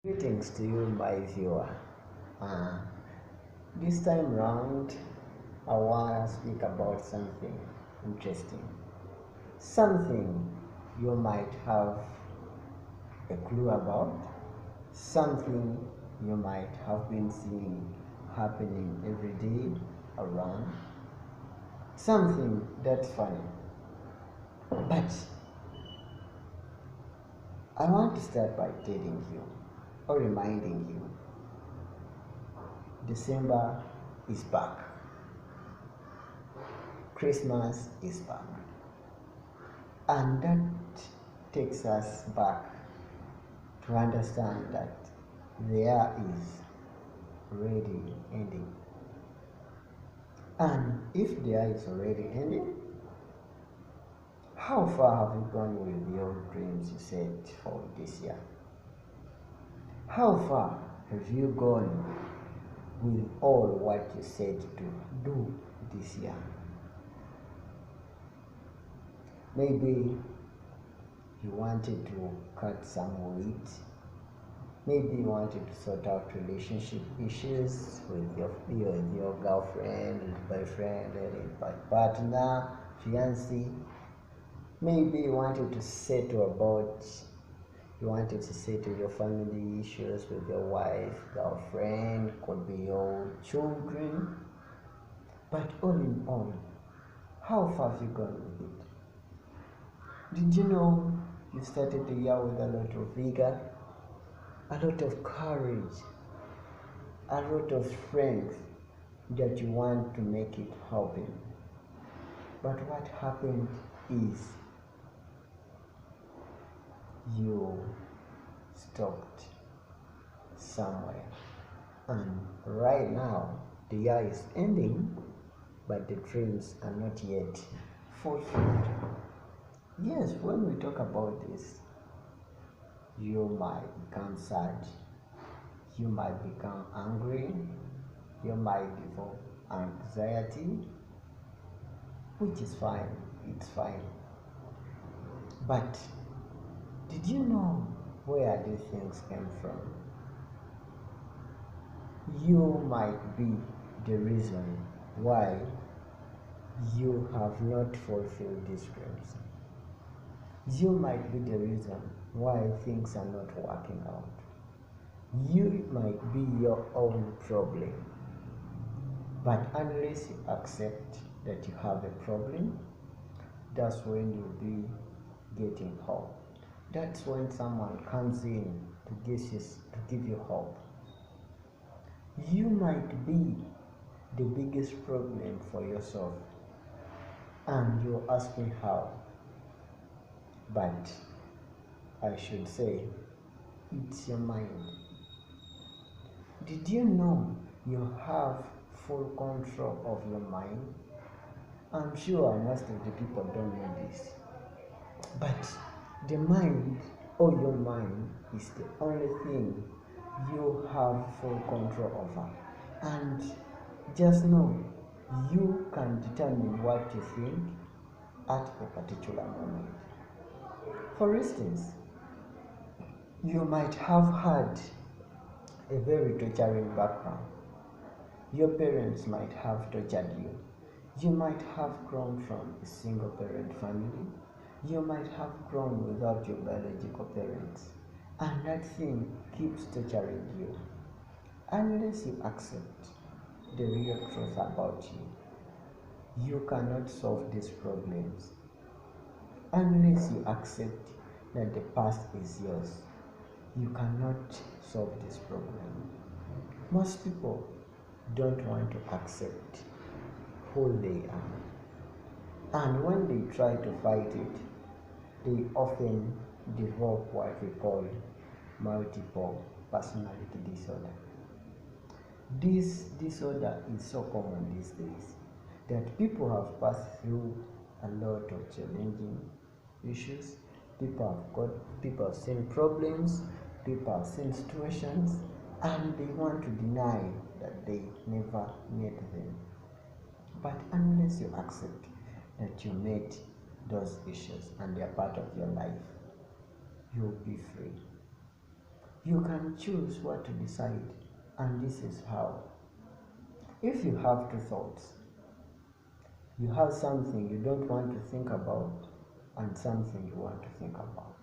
Greetings to you, my viewer. Uh, this time round, I want to speak about something interesting. Something you might have a clue about, something you might have been seeing happening every day around, something that's funny. But I want to start by telling you or reminding you December is back. Christmas is back. And that takes us back to understand that the year is already ending. And if the year is already ending, how far have you gone with your dreams you set for this year? How far have you gone with all what you said to do this year? Maybe you wanted to cut some weight. Maybe you wanted to sort out relationship issues with your girlfriend, boyfriend, partner, fiancé. Maybe you wanted to settle your family issues with your wife, girlfriend, could be your children. But all in all, how far have you gone with it? Did you know you started the year with a lot of vigor, a lot of courage, a lot of strength that you want to make it happen? But what happened is you stopped somewhere. And right now, the year is ending, but the dreams are not yet fulfilled. Yes, when we talk about this, you might become sad, you might become angry, you might develop anxiety, which is fine, it's fine. But did you know where these things came from? You might be the reason why you have not fulfilled these dreams. You might be the reason why things are not working out. You might be your own problem. But unless you accept that you have a problem, that's when you'll be getting hope. That's when someone comes in to give you hope. You might be the biggest problem for yourself, and you ask me how. But I should say, it's your mind. Did you know you have full control of your mind? I'm sure most of the people don't know this. But the mind or your mind is the only thing you have full control over. And just know, you can determine what you think at a particular moment. For instance, you might have had a very torturing background. Your parents might have tortured you. You might have grown from a single parent family. You might have grown without your biological parents. And that thing keeps torturing you. Unless you accept the real truth about you, you cannot solve these problems. Unless you accept that the past is yours, you cannot solve this problem. Most people don't want to accept who they are. And when they try to fight it, they often develop what we call multiple personality disorder. This disorder is so common these days that people have passed through a lot of challenging issues. People have seen problems, people have seen situations, and they want to deny that they never met them. But unless you accept that you met those issues and they are part of your life, you'll be free. You can choose what to decide, and this is how. If you have two thoughts, you have something you don't want to think about and something you want to think about.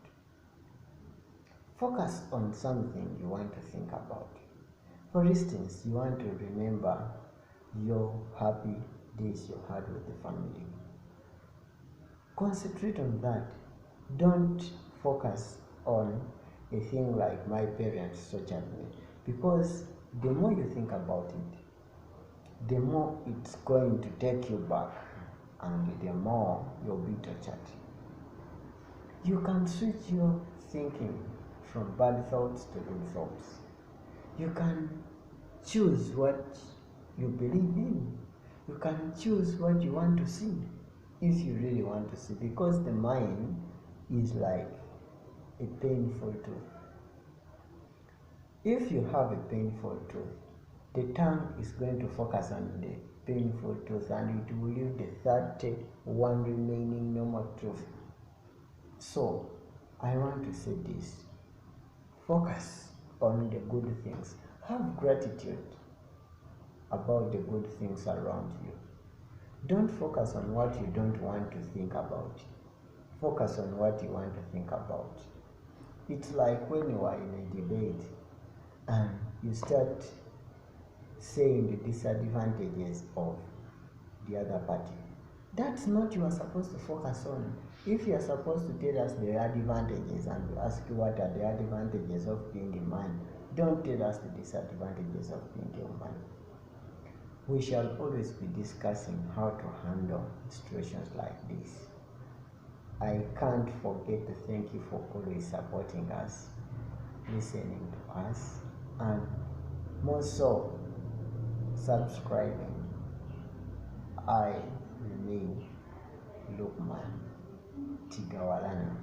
Focus on something you want to think about. For instance, you want to remember your happy days you had with the family. Concentrate on that. Don't focus on a thing like my parents tortured me, because the more you think about it, the more it's going to take you back and the more you'll be tortured. You can switch your thinking from bad thoughts to good thoughts. You can choose what you believe in. You can choose what you want to see, if you really want to see, because the mind is like a painful tooth. If you have a painful tooth, the tongue is going to focus on the painful tooth and it will leave the 31 remaining normal tooth. So, I want to say this. Focus on the good things. Have gratitude about the good things around you. Don't focus on what you don't want to think about. Focus on what you want to think about. It's like when you are in a debate and you start saying the disadvantages of the other party. That's not what you are supposed to focus on. If you are supposed to tell us the advantages and we ask you what are the advantages of being a man, don't tell us the disadvantages of being a man. We shall always be discussing how to handle situations like this. I can't forget to thank you for always supporting us, listening to us, and more so, subscribing. I remain Lukman Tigawalana.